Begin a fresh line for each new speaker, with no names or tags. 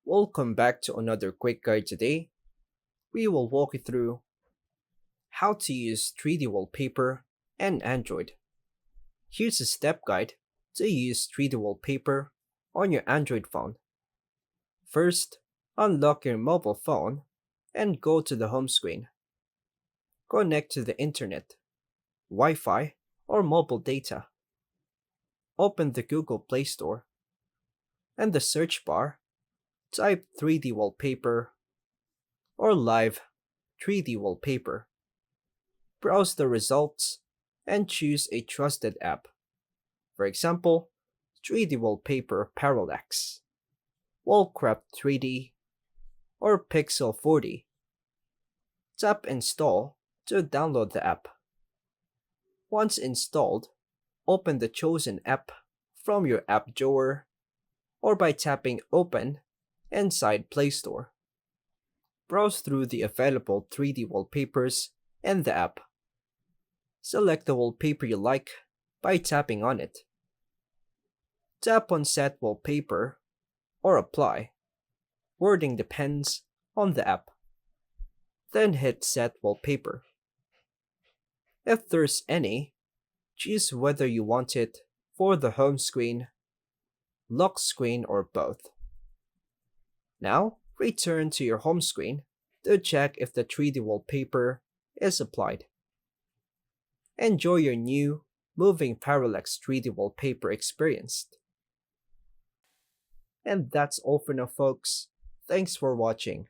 Welcome back to another quick guide today. We will walk you through how to use 3D wallpaper and Android. Here's a step guide to use 3D wallpaper on your Android phone. First, unlock your mobile phone and go to the home screen. Connect to the internet, Wi-Fi, or mobile data. Open the Google Play Store and the search bar, type 3D wallpaper or live 3D wallpaper. Browse the results and choose a trusted app. For example, 3D Wallpaper Parallax, Wallcraft 3D, or Pixel 40. Tap Install to download the app. Once installed, open the chosen app from your app drawer or by tapping Open inside Play Store. Browse through the available 3D wallpapers in the app. Select the wallpaper you like by tapping on it. Tap on Set Wallpaper or Apply. Wording depends on the app. Then hit Set Wallpaper. If there's any, choose whether you want it for the home screen, lock screen, or both. Now, return to your home screen to check if the 3D wallpaper is applied. Enjoy your new moving parallax 3D wallpaper experience. And that's all for now, folks. Thanks for watching.